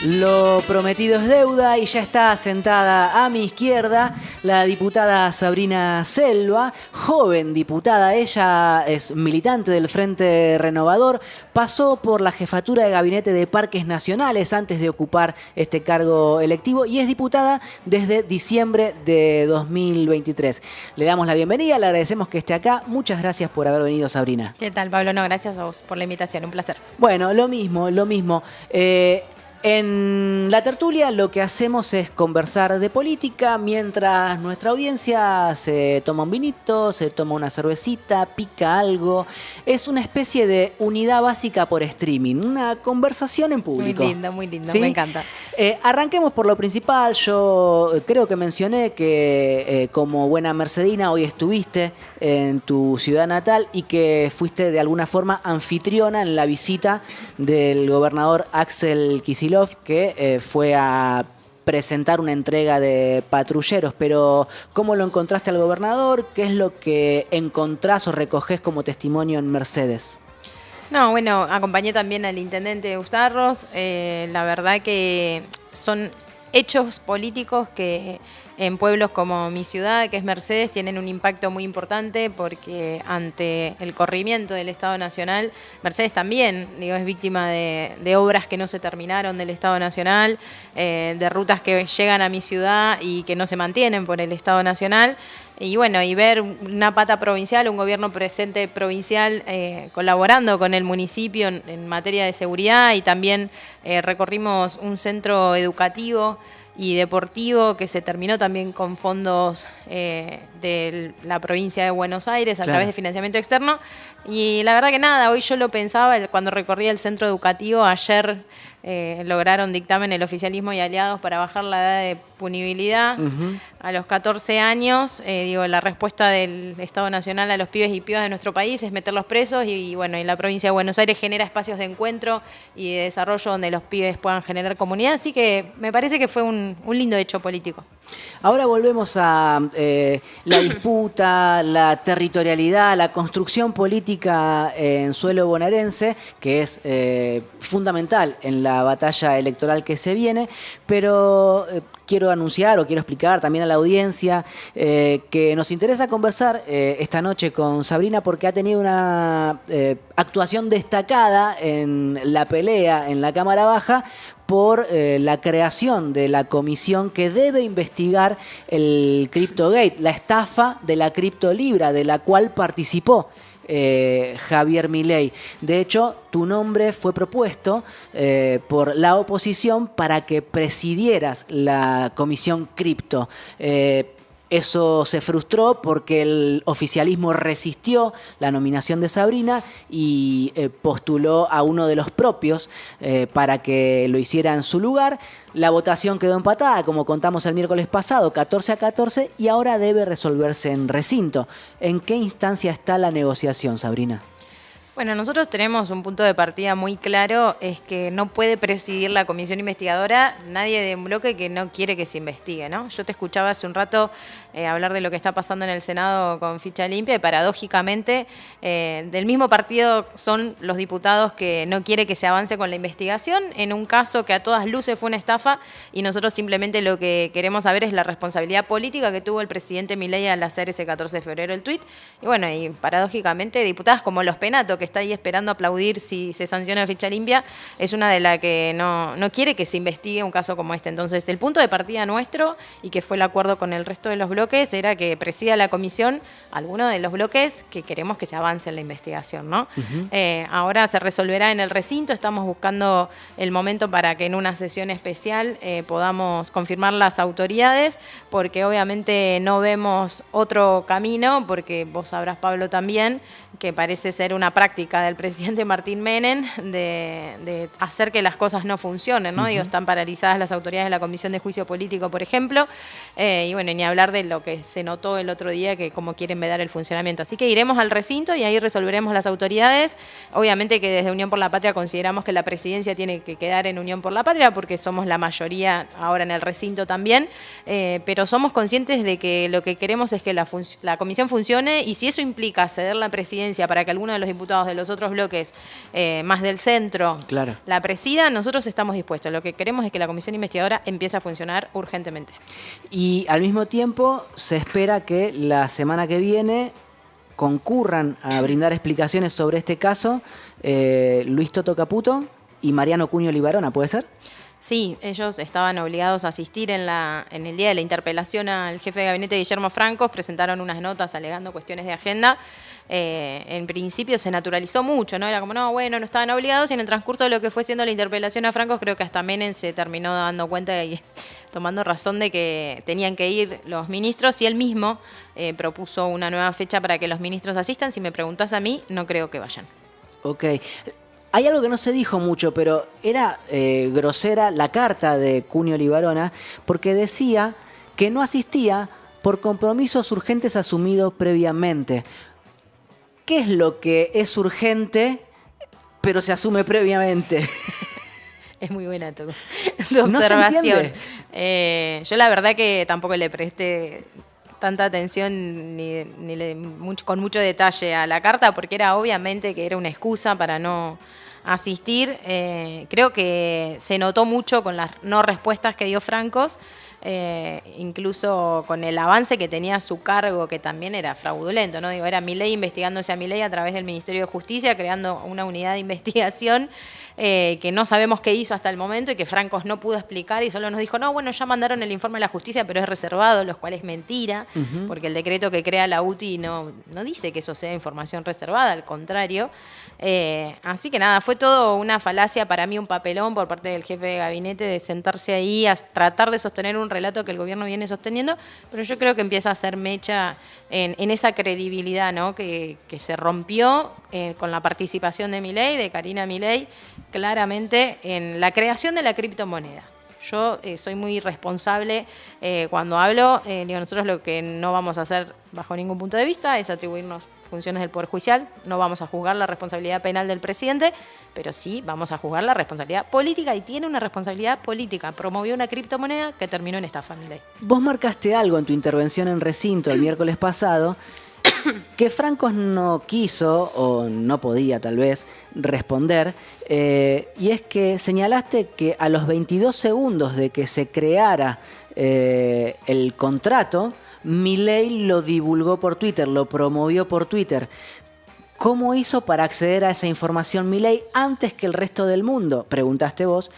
Lo prometido es deuda y ya está sentada a mi izquierda la diputada Sabrina Selva, joven diputada. Ella es militante del Frente Renovador, pasó por la jefatura de gabinete de Parques Nacionales antes de ocupar este cargo electivo y es diputada desde diciembre de 2023. Le damos la bienvenida, le agradecemos que esté acá. Muchas gracias por haber venido, Sabrina. ¿Qué tal, Pablo? No, gracias a vos por la invitación, un placer. Bueno, lo mismo. En la tertulia lo que hacemos es conversar de política mientras nuestra audiencia se toma un vinito, se toma una cervecita, pica algo. Es una especie de unidad básica por streaming, una conversación en público. Muy lindo, ¿Sí? Me encanta. Arranquemos por lo principal. Yo creo que mencioné que como buena mercedina hoy estuviste en tu ciudad natal y que fuiste de alguna forma anfitriona en la visita del gobernador Axel Kicillof, que fue a presentar una entrega de patrulleros. Pero ¿cómo lo encontraste al gobernador? ¿Qué es lo que encontrás o recogés como testimonio en Mercedes? No, bueno, acompañé también al intendente Eustarros. La verdad que son hechos políticos que en pueblos como mi ciudad, que es Mercedes, tienen un impacto muy importante porque ante el corrimiento del Estado Nacional, Mercedes también es víctima de obras que no se terminaron del Estado Nacional, de rutas que llegan a mi ciudad y que no se mantienen por el Estado Nacional. Y bueno, y ver una pata provincial, un gobierno presente provincial colaborando con el municipio en materia de seguridad, y también recorrimos un centro educativo y deportivo que se terminó también con fondos de la provincia de Buenos Aires a través de financiamiento externo. Y la verdad que nada, hoy yo lo pensaba cuando recorría el centro educativo. Ayer lograron dictamen el oficialismo y aliados para bajar la edad de punibilidad a los 14 años. La respuesta del Estado Nacional a los pibes y pibas de nuestro país es meterlos presos y bueno, en la provincia de Buenos Aires genera espacios de encuentro y de desarrollo donde los pibes puedan generar comunidad. Así que me parece que fue un lindo hecho político. Ahora volvemos a la disputa, la territorialidad, la construcción política en suelo bonaerense, que es fundamental en la batalla electoral que se viene, pero quiero anunciar o quiero explicar también a la audiencia que nos interesa conversar esta noche con Sabrina porque ha tenido una actuación destacada en la pelea en la Cámara Baja por la creación de la comisión que debe investigar el CryptoGate, la estafa de la criptolibra, de la cual participó Javier Milei. De hecho, tu nombre fue propuesto por la oposición para que presidieras la comisión cripto. Eso se frustró porque el oficialismo resistió la nominación de Sabrina y postuló a uno de los propios para que lo hiciera en su lugar. La votación quedó empatada, como contamos el miércoles pasado, 14-14, y ahora debe resolverse en recinto. ¿En qué instancia está la negociación, Sabrina? Bueno, nosotros tenemos un punto de partida muy claro, es que no puede presidir la comisión investigadora nadie de un bloque que no quiere que se investigue, ¿no? Yo te escuchaba hace un rato hablar de lo que está pasando en el Senado con ficha limpia y paradójicamente del mismo partido son los diputados que no quiere que se avance con la investigación en un caso que a todas luces fue una estafa y nosotros simplemente lo que queremos saber es la responsabilidad política que tuvo el presidente Milei al hacer ese 14 de febrero el tuit. Y bueno, y paradójicamente diputadas como Los Penato, que está ahí esperando aplaudir si se sanciona ficha limpia, es una de las que no quiere que se investigue un caso como este. Entonces, el punto de partida nuestro, y que fue el acuerdo con el resto de los bloques, era que presida la comisión alguno de los bloques que queremos que se avance en la investigación, ¿no? Ahora se resolverá en el recinto, estamos buscando el momento para que en una sesión especial podamos confirmar las autoridades, porque obviamente no vemos otro camino, porque vos sabrás, Pablo, también, que parece ser una práctica del presidente Martín Menem de hacer que las cosas no funcionen, ¿no? Están paralizadas las autoridades de la Comisión de Juicio Político, por ejemplo, y bueno, ni hablar de lo que se notó el otro día, que como quieren vedar el funcionamiento. Así que iremos al recinto y ahí resolveremos las autoridades. Obviamente que desde Unión por la Patria consideramos que la presidencia tiene que quedar en Unión por la Patria, porque somos la mayoría ahora en el recinto también, pero somos conscientes de que lo que queremos es que la comisión funcione, y si eso implica ceder la presidencia para que alguno de los diputados diputados de los otros bloques, más del centro, claro, la presida, nosotros estamos dispuestos. Lo que queremos es que la comisión investigadora empiece a funcionar urgentemente. Y al mismo tiempo se espera que la semana que viene concurran a brindar explicaciones sobre este caso Luis Toto Caputo y Mariano Cuño Libarona, ¿puede ser? Sí, ellos estaban obligados a asistir en el día de la interpelación al jefe de gabinete Guillermo Francos, presentaron unas notas alegando cuestiones de agenda. En principio se naturalizó mucho, ¿no? Era como, no, bueno, no estaban obligados, y en el transcurso de lo que fue siendo la interpelación a Francos, creo que hasta Menem se terminó dando cuenta y tomando razón de que tenían que ir los ministros, y él mismo propuso una nueva fecha para que los ministros asistan. Si me preguntás a mí, no creo que vayan. Ok. Hay algo que no se dijo mucho, pero era grosera la carta de Cuño Libarona, porque decía que no asistía por compromisos urgentes asumidos previamente. ¿Qué es lo que es urgente, pero se asume previamente? Es muy buena tu observación. Yo la verdad que tampoco le presté tanta atención con mucho detalle a la carta, porque era obviamente que era una excusa para no asistir. Creo que se notó mucho con las no respuestas que dio Francos, incluso con el avance que tenía a su cargo, que también era fraudulento, ¿no? Digo, era Milei investigándose a Milei a través del Ministerio de Justicia, creando una unidad de investigación que no sabemos qué hizo hasta el momento y que Francos no pudo explicar, y solo nos dijo, no, bueno, ya mandaron el informe a la justicia, pero es reservado, lo cual es mentira, porque el decreto que crea la UTI no dice que eso sea información reservada, al contrario. Así que nada, fue todo una falacia, para mí un papelón por parte del jefe de gabinete de sentarse ahí a tratar de sostener un relato que el gobierno viene sosteniendo, pero yo creo que empieza a hacer mecha en esa credibilidad, ¿no? que se rompió con la participación de Milei, de Karina Milei, claramente en la creación de la criptomoneda. Yo soy muy responsable cuando hablo. Digo, nosotros lo que no vamos a hacer bajo ningún punto de vista es atribuirnos funciones del Poder Judicial. No vamos a juzgar la responsabilidad penal del presidente, pero sí vamos a juzgar la responsabilidad política, y tiene una responsabilidad política. Promovió una criptomoneda que terminó en estafa, Milei. Vos marcaste algo en tu intervención en Recinto el miércoles pasado que Francos no quiso, o no podía tal vez, responder, y es que señalaste que a los 22 segundos de que se creara el contrato, Milei lo divulgó por Twitter, lo promovió por Twitter. ¿Cómo hizo para acceder a esa información Milei antes que el resto del mundo?, preguntaste vos.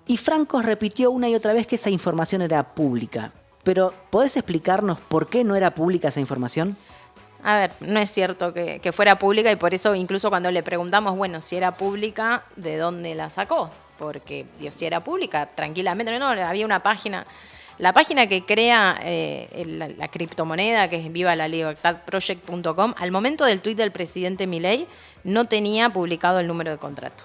Y Francos repitió una y otra vez que esa información era pública. Pero, ¿podés explicarnos por qué no era pública esa información? A ver, no es cierto que fuera pública, y por eso incluso cuando le preguntamos, bueno, si era pública, ¿de dónde la sacó? Porque, Dios, si era pública, tranquilamente, no, había una página. La página que crea la criptomoneda, que es vivalalibertadproject.com, al momento del tuit del presidente Milei, no tenía publicado el número de contrato.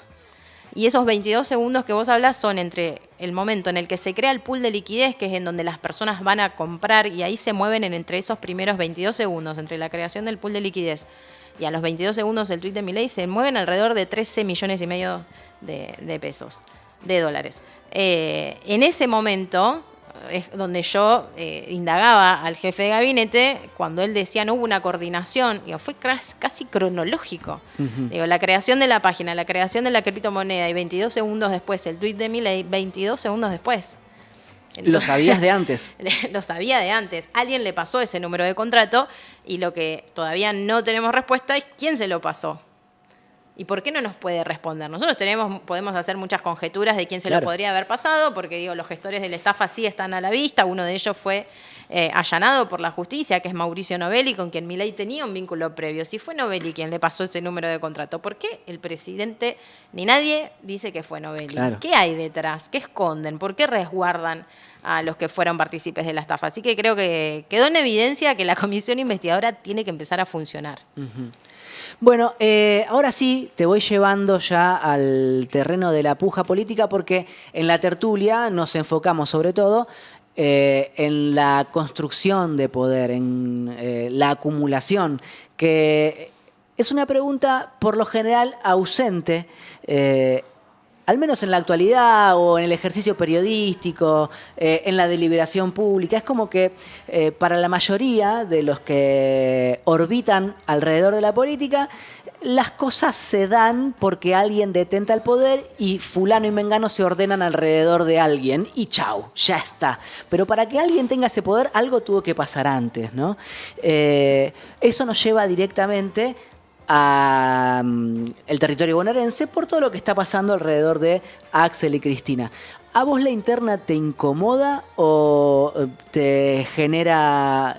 Y esos 22 segundos que vos hablás son entre el momento en el que se crea el pool de liquidez, que es en donde las personas van a comprar, y ahí se mueven entre esos primeros 22 segundos, entre la creación del pool de liquidez y a los 22 segundos el tuit de Milei, se mueven alrededor de 13,5 millones de pesos, de dólares. En ese momento es donde yo indagaba al jefe de gabinete cuando él decía no hubo una coordinación. Digo, fue casi cronológico. Digo, la creación de la página, la creación de la criptomoneda, y 22 segundos después el tuit de Milei, 22 segundos después. ¿Lo sabías de antes? Lo sabía de antes. Alguien le pasó ese número de contrato, y lo que todavía no tenemos respuesta es quién se lo pasó. ¿Y por qué no nos puede responder? Nosotros podemos hacer muchas conjeturas de quién se lo podría haber pasado, porque digo, los gestores de la estafa sí están a la vista. Uno de ellos fue allanado por la justicia, que es Mauricio Novelli, con quien Milei tenía un vínculo previo. Si fue Novelli quien le pasó ese número de contrato, ¿por qué el presidente ni nadie dice que fue Novelli? Claro. ¿Qué hay detrás? ¿Qué esconden? ¿Por qué resguardan a los que fueron partícipes de la estafa? Así que creo que quedó en evidencia que la comisión investigadora tiene que empezar a funcionar. Bueno, ahora sí te voy llevando ya al terreno de la puja política, porque en la tertulia nos enfocamos sobre todo en la construcción de poder, en la acumulación, que es una pregunta por lo general ausente al menos en la actualidad o en el ejercicio periodístico, en la deliberación pública, es como que para la mayoría de los que orbitan alrededor de la política, las cosas se dan porque alguien detenta el poder y fulano y mengano se ordenan alrededor de alguien y chau, ya está. Pero para que alguien tenga ese poder, algo tuvo que pasar antes, ¿no? Eso nos lleva directamente a el territorio bonaerense por todo lo que está pasando alrededor de Axel y Cristina. ¿A vos la interna te incomoda o te genera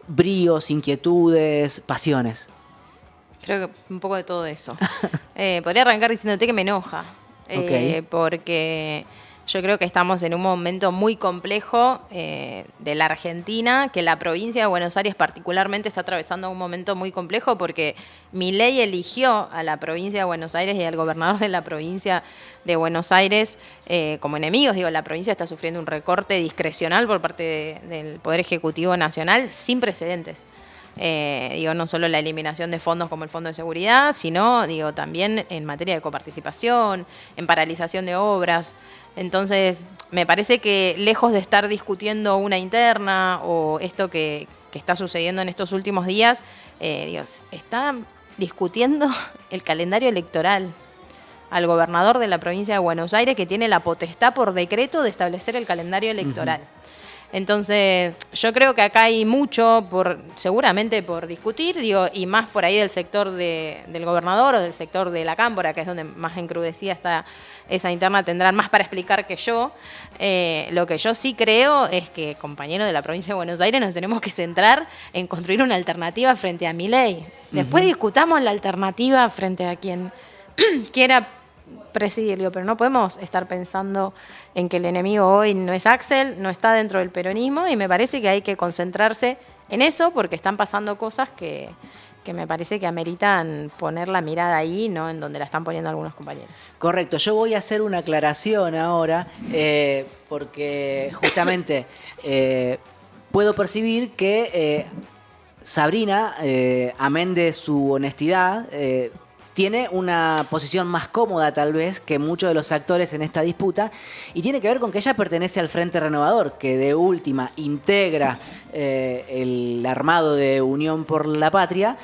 bríos, inquietudes, pasiones? Creo que un poco de todo eso. Podría arrancar diciéndote que me enoja, porque yo creo que estamos en un momento muy complejo de la Argentina, que la provincia de Buenos Aires particularmente está atravesando un momento muy complejo porque Milei eligió a la provincia de Buenos Aires y al gobernador de la provincia de Buenos Aires como enemigos. Digo, la provincia está sufriendo un recorte discrecional por parte del Poder Ejecutivo Nacional sin precedentes. No solo la eliminación de fondos como el Fondo de Seguridad, sino también en materia de coparticipación, en paralización de obras. Entonces, me parece que lejos de estar discutiendo una interna o esto que está sucediendo en estos últimos días, está discutiendo el calendario electoral al gobernador de la provincia de Buenos Aires, que tiene la potestad por decreto de establecer el calendario electoral. Entonces, yo creo que acá hay mucho, seguramente por discutir, y más por ahí del sector del gobernador o del sector de la Cámpora, que es donde más encrudecida está esa interna, tendrán más para explicar que yo. Lo que yo sí creo es que, compañeros de la provincia de Buenos Aires, nos tenemos que centrar en construir una alternativa frente a Milei. Después discutamos la alternativa frente a quien quiera presidir, pero no podemos estar pensando en que el enemigo hoy no es Axel, no está dentro del peronismo, y me parece que hay que concentrarse en eso porque están pasando cosas que me parece que ameritan poner la mirada ahí, no en donde la están poniendo algunos compañeros. Correcto, yo voy a hacer una aclaración ahora porque justamente puedo percibir que Sabrina, amén de su honestidad, tiene una posición más cómoda tal vez que muchos de los actores en esta disputa y tiene que ver con que ella pertenece al Frente Renovador, que de última integra el armado de Unión por la Patria,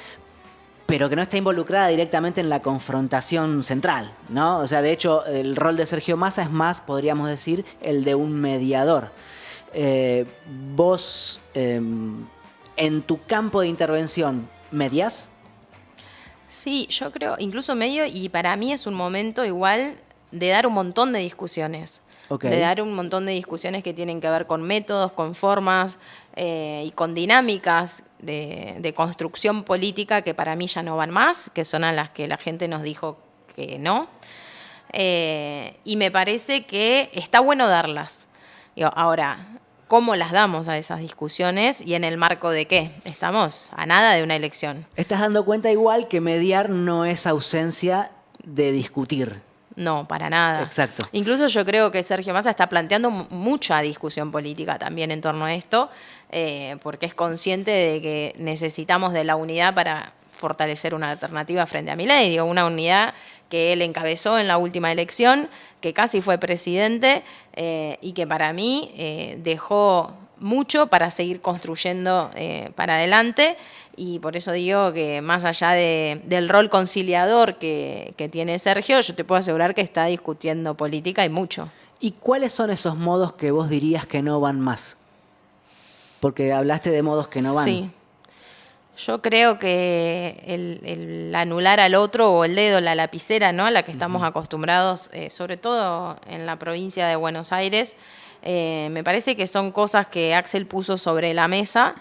pero que no está involucrada directamente en la confrontación central, ¿no? O sea, de hecho, el rol de Sergio Massa es más, podríamos decir, el de un mediador. Vos, en tu campo de intervención, ¿mediás? Sí, yo creo, incluso medio, y para mí es un momento igual de dar un montón de discusiones. De dar un montón de discusiones que tienen que ver con métodos, con formas y con dinámicas de construcción política que para mí ya no van más, que son a las que la gente nos dijo que no. Y me parece que está bueno darlas. Ahora, ¿cómo las damos a esas discusiones y en el marco de qué? Estamos a nada de una elección. Estás dando cuenta igual que mediar no es ausencia de discutir. No, para nada. Exacto. Incluso yo creo que Sergio Massa está planteando mucha discusión política también en torno a esto, porque es consciente de que necesitamos de la unidad para fortalecer una alternativa frente a Milei, una unidad que él encabezó en la última elección, que casi fue presidente y que para mí dejó mucho para seguir construyendo para adelante. Y por eso digo que más allá del rol conciliador que tiene Sergio, yo te puedo asegurar que está discutiendo política y mucho. ¿Y cuáles son esos modos que vos dirías que no van más? Porque hablaste de modos que no van. Sí. Yo creo que el anular al otro o el dedo, la lapicera, ¿no?, a la que estamos acostumbrados, sobre todo en la provincia de Buenos Aires, me parece que son cosas que Axel puso sobre la mesa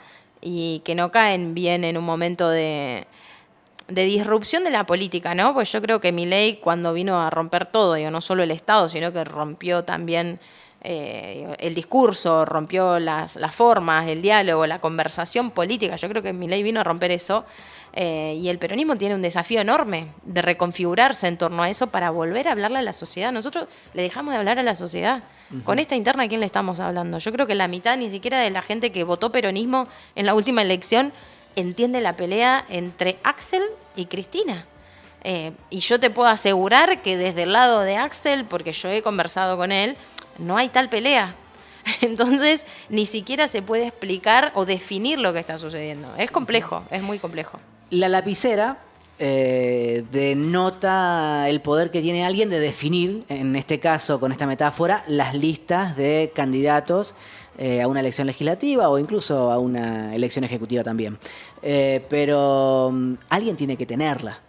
y que no caen bien en un momento de disrupción de la política, ¿no? Pues yo creo que Milei, cuando vino a romper todo, no solo el Estado, sino que rompió también el discurso, rompió las formas, el diálogo, la conversación política. Yo creo que Milei vino a romper eso y el peronismo tiene un desafío enorme de reconfigurarse en torno a eso para volver a hablarle a la sociedad. Nosotros le dejamos de hablar a la sociedad. Con esta interna, ¿a quién le estamos hablando? Yo creo que la mitad ni siquiera de la gente que votó peronismo en la última elección entiende la pelea entre Axel y Cristina. Y yo te puedo asegurar que desde el lado de Axel, porque yo he conversado con él, no hay tal pelea. Entonces, ni siquiera se puede explicar o definir lo que está sucediendo. Es complejo, es muy complejo. La lapicera denota el poder que tiene alguien de definir, en este caso, con esta metáfora, las listas de candidatos a una elección legislativa o incluso a una elección ejecutiva también. Pero alguien tiene que tenerla.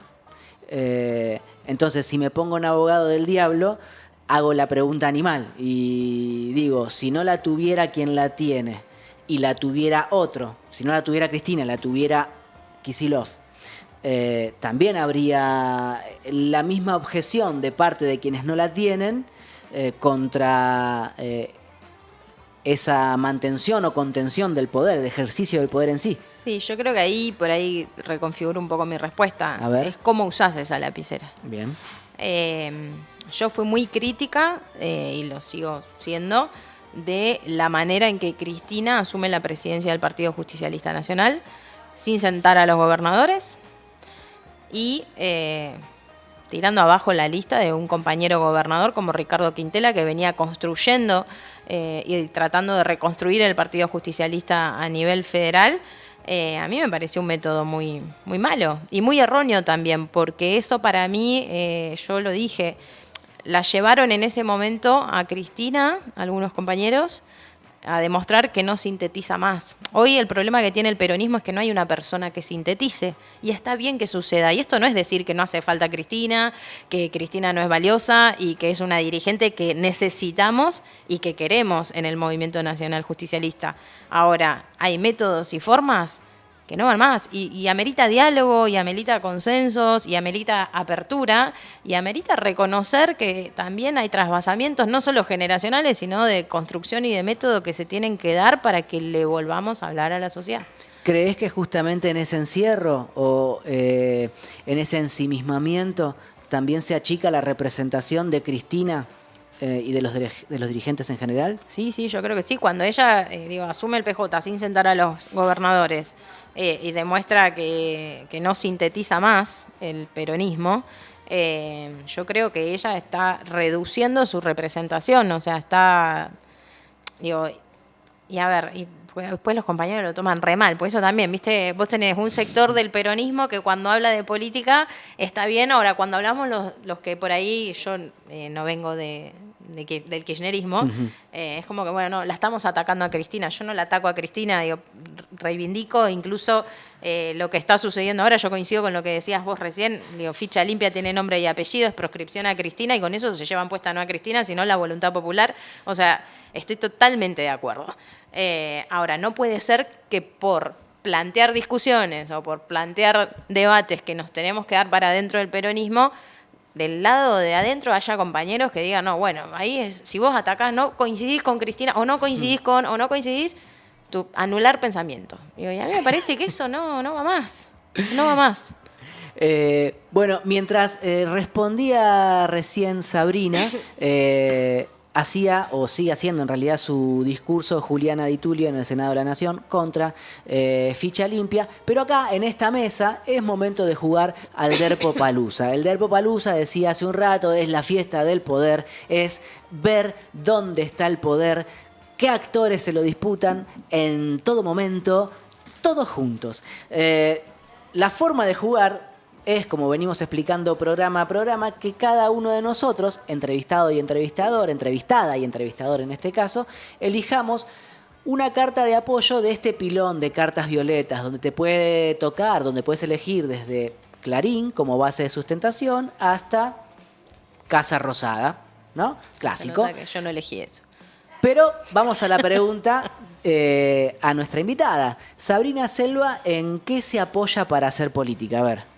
Entonces, si me pongo un abogado del diablo, hago la pregunta animal y digo, si no la tuviera quien la tiene y la tuviera otro, si no la tuviera Cristina, la tuviera Kicillof, también habría la misma objeción de parte de quienes no la tienen contra esa mantención o contención del poder, el ejercicio del poder en sí. Sí, yo creo que ahí, por ahí reconfiguro un poco mi respuesta. A ver. Es cómo usás esa lapicera. Bien. Yo fui muy crítica, y lo sigo siendo, de la manera en que Cristina asume la presidencia del Partido Justicialista Nacional sin sentar a los gobernadores y tirando abajo la lista de un compañero gobernador como Ricardo Quintela, que venía construyendo y tratando de reconstruir el Partido Justicialista a nivel federal. A mí me pareció un método muy, muy malo y muy erróneo también, porque eso para mí, yo lo dije, la llevaron en ese momento a Cristina, algunos compañeros, a demostrar que no sintetiza más. Hoy el problema que tiene el peronismo es que no hay una persona que sintetice, y está bien que suceda. Y esto no es decir que no hace falta Cristina, que Cristina no es valiosa y que es una dirigente que necesitamos y que queremos en el Movimiento Nacional Justicialista. Ahora, hay métodos y formas que no van más, y amerita diálogo, y amerita consensos, y amerita apertura, y amerita reconocer que también hay trasvasamientos, no solo generacionales, sino de construcción y de método que se tienen que dar para que le volvamos a hablar a la sociedad. ¿Crees que justamente en ese encierro o en ese ensimismamiento también se achica la representación de Cristina y de los dirigentes en general? Sí, yo creo que sí. Cuando ella asume el PJ sin sentar a los gobernadores y demuestra que no sintetiza más el peronismo, yo creo que ella está reduciendo su representación. O sea, está... y a ver... Pues después los compañeros lo toman re mal, por eso también, viste, vos tenés un sector del peronismo que cuando habla de política está bien. Ahora, cuando hablamos los que por ahí, yo no vengo del kirchnerismo, es como que, bueno, no, la estamos atacando a Cristina. Yo no la ataco a Cristina, reivindico incluso lo que está sucediendo ahora. Yo coincido con lo que decías vos recién, ficha limpia tiene nombre y apellido, es proscripción a Cristina, y con eso se llevan puesta no a Cristina, sino la voluntad popular. O sea, estoy totalmente de acuerdo. Ahora, no puede ser que por plantear discusiones o por plantear debates que nos tenemos que dar para adentro del peronismo, del lado de adentro haya compañeros que digan, no, bueno, ahí es, si vos atacás, no coincidís con Cristina, o no coincidís o no coincidís, tu anular pensamiento. Y a mí me parece que eso no va más. No va más. Bueno, mientras respondía recién Sabrina, hacía, o sigue haciendo en realidad, su discurso Juliana Di Tulio en el Senado de la Nación contra ficha limpia, pero acá en esta mesa es momento de jugar al Derpopalooza. El Derpopalooza, decía hace un rato, es la fiesta del poder, es ver dónde está el poder, qué actores se lo disputan en todo momento, todos juntos. La forma de jugar es, como venimos explicando programa a programa, que cada uno de nosotros, entrevistado y entrevistador, entrevistada y entrevistador en este caso, elijamos una carta de apoyo de este pilón de cartas violetas, donde te puede tocar, donde puedes elegir desde Clarín como base de sustentación hasta Casa Rosada, ¿no? Clásico. Se nota que yo no elegí eso. Pero vamos a la pregunta a nuestra invitada. Sabrina Selva, ¿en qué se apoya para hacer política? A ver.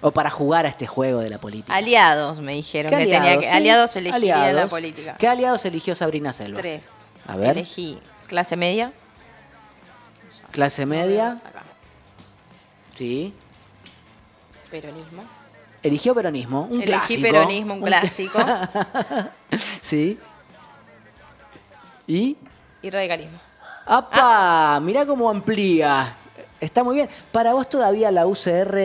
O para jugar a este juego de la política. Aliados, me dijeron que aliados? tenía que. Sí, aliados elegiría en la aliados. política. ¿Qué aliados eligió Sabrina Selva? 3. A ver. Elegí clase media. Clase media. Acá. Sí. Peronismo. Eligió peronismo, un Elegí clásico. peronismo, un clásico. Sí. ¿Y? Y radicalismo. ¡Apa! Mirá cómo amplía. Está muy bien. Para vos todavía la UCR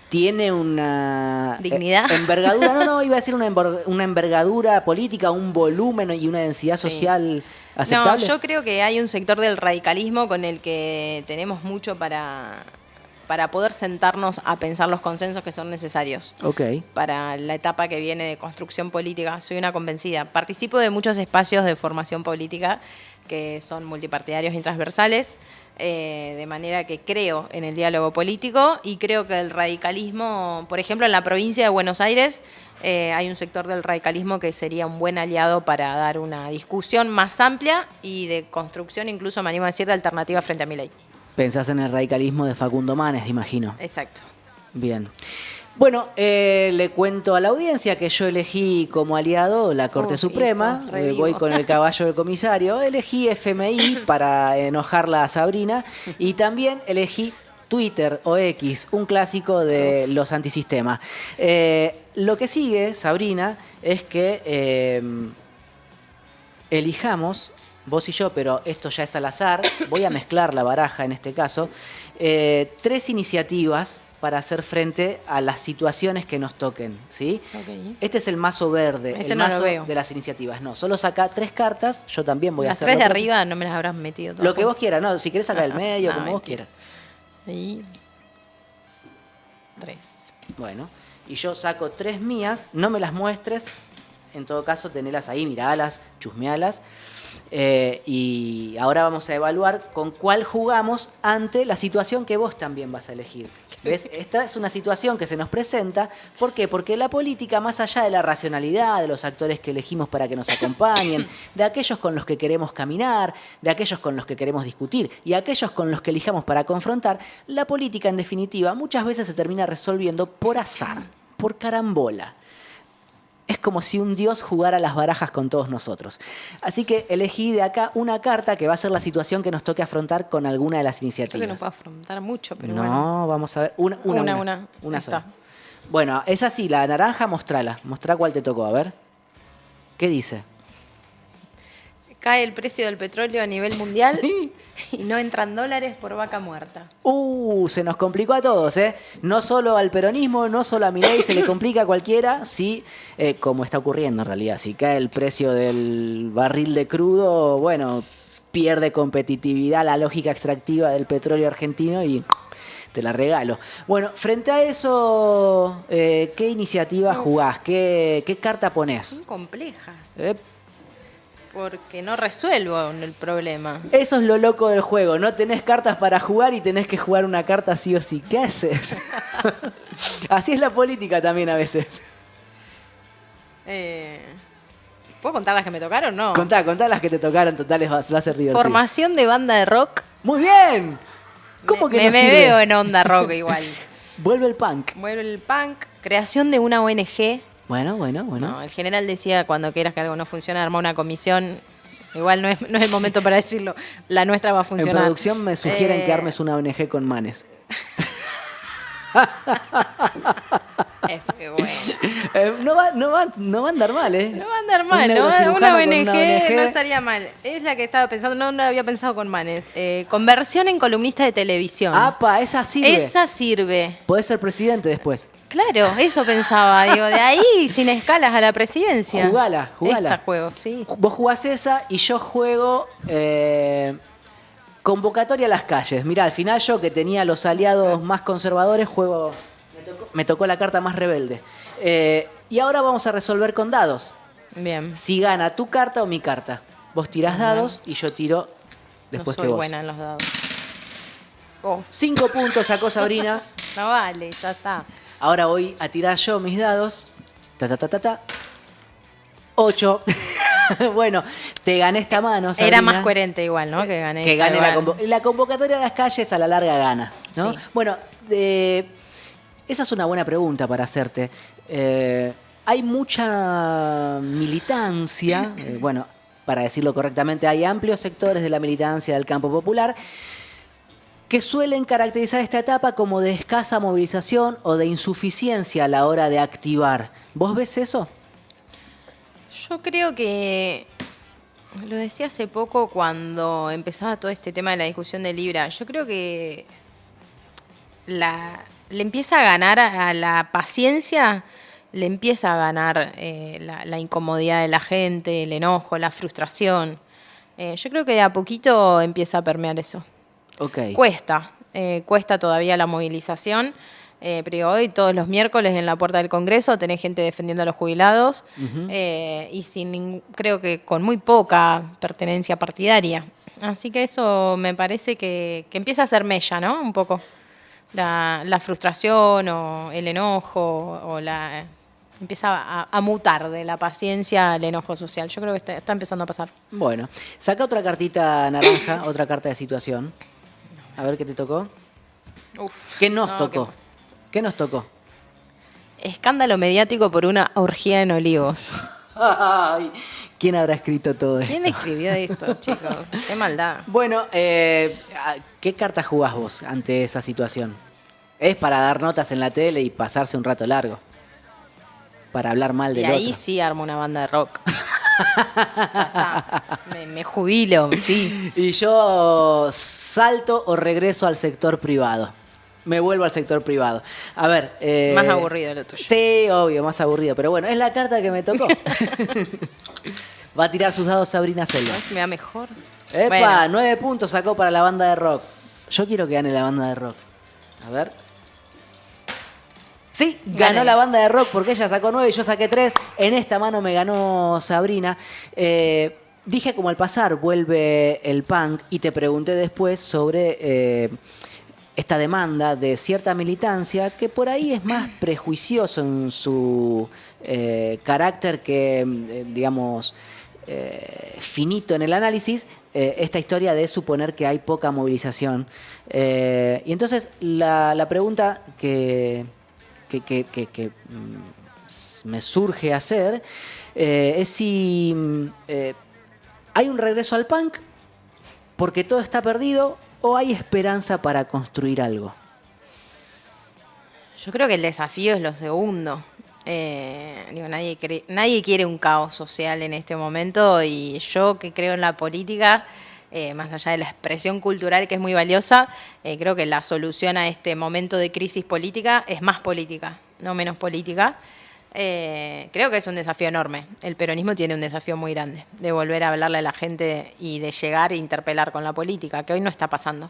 tiene una dignidad. Envergadura, no, iba a decir una envergadura política, un volumen y una densidad social aceptable. No, yo creo que hay un sector del radicalismo con el que tenemos mucho para poder sentarnos a pensar los consensos que son necesarios para la etapa que viene de construcción política. Soy una convencida. Participo de muchos espacios de formación política que son multipartidarios y transversales, de manera que creo en el diálogo político y creo que el radicalismo, por ejemplo, en la provincia de Buenos Aires, hay un sector del radicalismo que sería un buen aliado para dar una discusión más amplia y de construcción, incluso me animo a decir, de alternativa frente a Milei. Pensás en el radicalismo de Facundo Manes, imagino. Exacto. Bien. Bueno, le cuento a la audiencia que yo elegí como aliado la Corte Suprema. Voy con el caballo del comisario. Elegí FMI para enojarla a Sabrina. Y también elegí Twitter o X, un clásico de los antisistemas. Lo que sigue, Sabrina, es que elijamos, vos y yo, pero esto ya es al azar, voy a mezclar la baraja en este caso, 3 iniciativas para hacer frente a las situaciones que nos toquen, ¿sí? Este es el mazo verde, ese el no mazo lo veo. de las iniciativas. No, solo saca 3 cartas, yo también voy a hacer... Las 3 de arriba no me las habrás metido todas. Lo que vos quieras, no, si querés sacar del medio, como vos quieras. Y 3. Bueno, y yo saco 3 mías, no me las muestres, en todo caso tenelas ahí, miralas, chusmealas. Y ahora vamos a evaluar con cuál jugamos ante la situación que vos también vas a elegir. ¿Ves? Esta es una situación que se nos presenta. ¿Por qué? Porque la política, más allá de la racionalidad, de los actores que elegimos para que nos acompañen, de aquellos con los que queremos caminar, de aquellos con los que queremos discutir y aquellos con los que elijamos para confrontar, la política, en definitiva, muchas veces se termina resolviendo por azar, por carambola. Es como si un dios jugara las barajas con todos nosotros. Así que elegí de acá una carta que va a ser la situación que nos toque afrontar con alguna de las iniciativas. Creo que no puedo afrontar mucho, pero no, bueno. Vamos a ver. Una sola. Está. Bueno, es así, la naranja, mostrala. Mostrá cuál te tocó, a ver. ¿Qué dice? Cae el precio del petróleo a nivel mundial y no entran dólares por vaca muerta. Se nos complicó a todos, ¿eh? No solo al peronismo, no solo a Milei, se le complica a cualquiera, si, como está ocurriendo en realidad, si cae el precio del barril de crudo, bueno, pierde competitividad la lógica extractiva del petróleo argentino y te la regalo. Bueno, frente a eso, ¿qué iniciativa jugás? ¿Qué carta ponés? Son complejas. Porque no resuelvo el problema. Eso es lo loco del juego. No tenés cartas para jugar y tenés que jugar una carta sí o sí. ¿Qué haces? Así es la política también a veces. ¿Puedo contar las que me tocaron? No. Contá las que te tocaron, totales va a ser divertido. Formación de banda de rock. ¡Muy bien! ¿Cómo que no me sirve? veo en onda rock igual. Vuelve el punk. Vuelve el punk. Creación de una ONG. Bueno. No, el general decía, cuando quieras que algo no funcione, arma una comisión. Igual no es el momento para decirlo. La nuestra va a funcionar. En producción me sugieren que armes una ONG con manes. Bueno. No va a andar mal, ¿eh? No va a andar mal, ¿no? Una ONG no estaría mal. Es la que estaba pensando, no la había pensado con manes. Conversión en columnista de televisión. ¡Apa! Esa sirve. Esa sirve. Podés ser presidente después. Claro, eso pensaba. Digo, de ahí sin escalas a la presidencia. Jugala. Esta juego, sí. Vos jugás esa y yo juego convocatoria a las calles. Mirá, al final yo, que tenía los aliados más conservadores, juego... Me tocó la carta más rebelde. Y ahora vamos a resolver con dados. Bien. Si gana tu carta o mi carta. Vos tirás dados y yo tiro después que vos. No soy buena en los dados. 5 puntos sacó Sabrina. No vale, ya está. Ahora voy a tirar yo mis dados. 8. Bueno, te gané esta mano, Sabrina. Era más coherente igual, ¿no? Que gané la convocatoria a las calles a la larga gana, ¿no? Sí. Bueno, esa es una buena pregunta para hacerte. Hay mucha militancia, bueno, para decirlo correctamente, hay amplios sectores de la militancia del campo popular que suelen caracterizar esta etapa como de escasa movilización o de insuficiencia a la hora de activar. ¿Vos ves eso? Yo creo que, lo decía hace poco cuando empezaba todo este tema de la discusión de Libra, yo creo que le empieza a ganar a la paciencia, le empieza a ganar la incomodidad de la gente, el enojo, la frustración. Yo creo que de a poquito empieza a permear eso. Ok. Cuesta todavía la movilización, pero hoy todos los miércoles en la puerta del Congreso tenés gente defendiendo a los jubilados y creo que con muy poca pertenencia partidaria. Así que eso me parece que empieza a ser mella, ¿no? Un poco la frustración o el enojo o empieza a mutar de la paciencia al enojo social. Yo creo que está empezando a pasar. Bueno, saca otra cartita naranja, otra carta de situación. A ver qué te tocó. ¿Qué nos tocó? ¿Qué nos tocó? Escándalo mediático por una orgía en Olivos. Ay, ¿quién habrá escrito todo esto? ¿Quién escribió esto, chicos? Qué maldad. Bueno, ¿qué carta jugás vos ante esa situación? ¿Es para dar notas en la tele y pasarse un rato largo? Para hablar mal del otro. Y ahí sí armo una banda de rock. Me jubilo, sí. Y yo salto o regreso al sector privado. Me vuelvo al sector privado. A ver. Más aburrido lo tuyo. Sí, obvio, más aburrido. Pero bueno, es la carta que me tocó. Va a tirar sus dados Sabrina Selva. Me da mejor. ¡Epa! Bueno. 9 puntos sacó para la banda de rock. Yo quiero que gane la banda de rock. A ver. Sí, ganó Gané. la banda de rock porque ella sacó 9 y yo saqué 3. En esta mano me ganó Sabrina. Dije como al pasar vuelve el punk y te pregunté después sobre esta demanda de cierta militancia que por ahí es más prejuicioso en su carácter que, digamos, finito en el análisis, esta historia de suponer que hay poca movilización. Y entonces la pregunta que me surge hacer es si hay un regreso al punk porque todo está perdido o hay esperanza para construir algo. Yo creo que el desafío es lo segundo. Nadie quiere un caos social en este momento y yo que creo en la política, más allá de la expresión cultural que es muy valiosa, creo que la solución a este momento de crisis política es más política, no menos política. Creo que es un desafío enorme. El peronismo tiene un desafío muy grande de volver a hablarle a la gente y de llegar e interpelar con la política, que hoy no está pasando.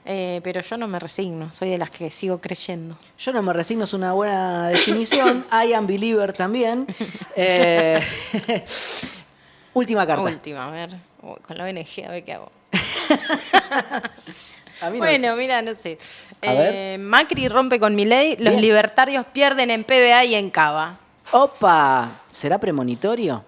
Pero yo no me resigno, soy de las que sigo creyendo. Yo no me resigno, es una buena definición. I am believer también. Última carta. Última, a ver. Uy, con la ONG, a ver qué hago. A mí no. Bueno, mira, no sé. A ver. Macri rompe con Milei, los Bien. libertarios pierden en PBA y en Cava. ¡Opa! ¿Será premonitorio?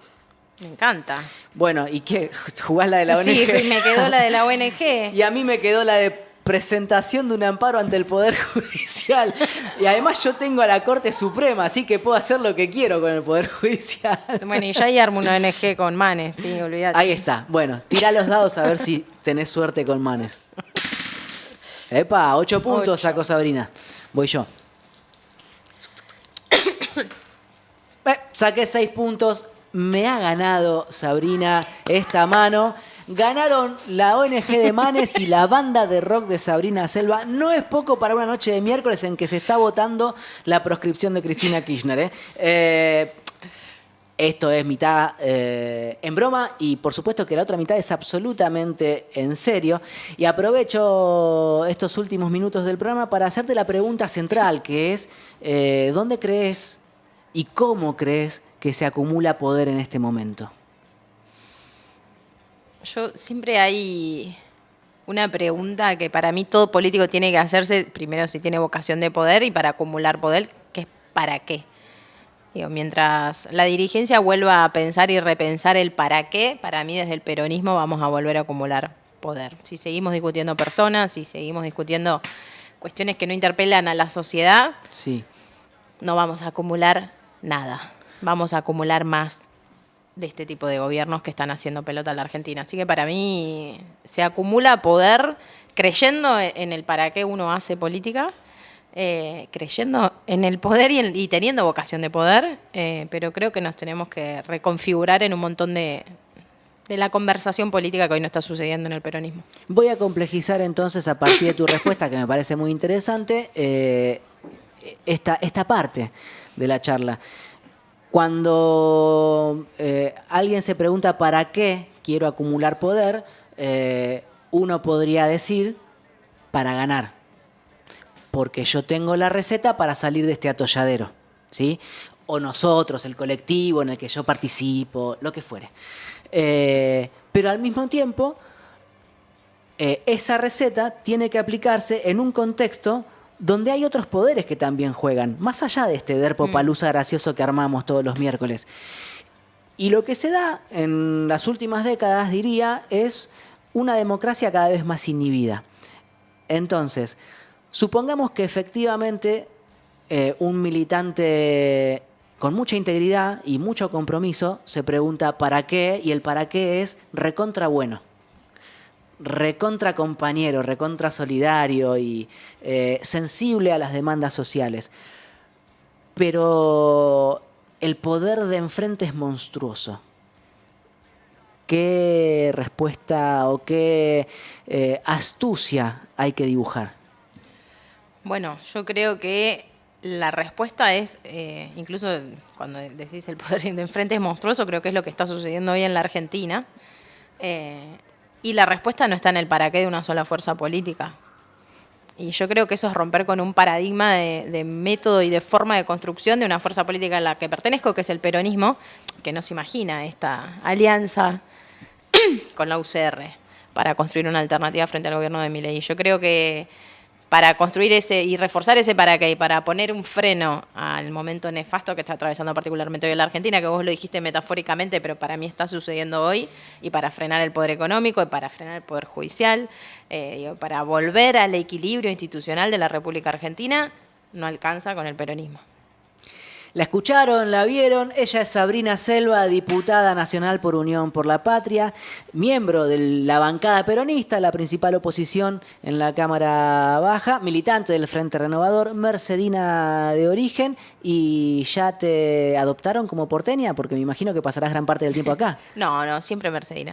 Me encanta. Bueno, ¿y qué? ¿Jugás la de la ONG? Sí, me quedó la de la ONG. Y a mí me quedó la de presentación de un amparo ante el Poder Judicial. Y además yo tengo a la Corte Suprema, así que puedo hacer lo que quiero con el Poder Judicial. Bueno, y yo ahí armo una ONG con Manes, sí, olvídate. Ahí está. Bueno, tirá los dados a ver si tenés suerte con Manes. Epa, 8 puntos 8. sacó Sabrina. Voy yo. Saqué 6 puntos. Me ha ganado Sabrina esta mano. Ganaron la ONG de Manes y la banda de rock de Sabrina Selva. No es poco para una noche de miércoles en que se está votando la proscripción de Cristina Kirchner. Esto es mitad en broma y por supuesto que la otra mitad es absolutamente en serio. Y aprovecho estos últimos minutos del programa para hacerte la pregunta central, que es ¿dónde crees y cómo crees que se acumula poder en este momento? Siempre hay una pregunta que para mí todo político tiene que hacerse, primero si tiene vocación de poder y para acumular poder, que es ¿para qué? Digo, mientras la dirigencia vuelva a pensar y repensar el para qué, para mí desde el peronismo vamos a volver a acumular poder. Si seguimos discutiendo personas, si seguimos discutiendo cuestiones que no interpelan a la sociedad, Sí. no vamos a acumular nada. Vamos a acumular más de este tipo de gobiernos que están haciendo pelota a la Argentina. Así que para mí se acumula poder creyendo en el para qué uno hace política, creyendo en el poder y teniendo vocación de poder, pero creo que nos tenemos que reconfigurar en un montón de la conversación política que hoy no está sucediendo en el peronismo. Voy a complejizar entonces a partir de tu respuesta, que me parece muy interesante. esta parte de la charla. Cuando alguien se pregunta ¿para qué quiero acumular poder? Uno podría decir para ganar, porque yo tengo la receta para salir de este atolladero, ¿sí? O nosotros, el colectivo en el que yo participo, lo que fuere. Pero al mismo tiempo, esa receta tiene que aplicarse en un contexto donde hay otros poderes que también juegan, más allá de este derpopalooza gracioso que armamos todos los miércoles. Y lo que se da en las últimas décadas, diría, es una democracia cada vez más inhibida. Entonces, supongamos que efectivamente un militante con mucha integridad y mucho compromiso se pregunta ¿para qué? Y el para qué es recontra bueno, recontra compañero, recontra solidario y sensible a las demandas sociales. Pero el poder de enfrente es monstruoso. ¿Qué respuesta o qué astucia hay que dibujar? Bueno, yo creo que la respuesta es, incluso cuando decís el poder de enfrente es monstruoso, creo que es lo que está sucediendo hoy en la Argentina. Y la respuesta no está en el para qué de una sola fuerza política. Y yo creo que eso es romper con un paradigma de método y de forma de construcción de una fuerza política a la que pertenezco, que es el peronismo, que no se imagina esta alianza con la UCR para construir una alternativa frente al gobierno de Milei. Yo creo que para construir ese y reforzar ese para qué y para poner un freno al momento nefasto que está atravesando particularmente hoy en la Argentina, que vos lo dijiste metafóricamente, pero para mí está sucediendo hoy, y para frenar el poder económico, y para frenar el poder judicial, para volver al equilibrio institucional de la República Argentina, no alcanza con el peronismo. La escucharon, la vieron. Ella es Sabrina Selva, diputada nacional por Unión por la Patria, miembro de la bancada peronista, la principal oposición en la Cámara Baja, militante del Frente Renovador, mercedina de origen. ¿Y ya te adoptaron como porteña? Porque me imagino que pasarás gran parte del tiempo acá. No, siempre mercedina.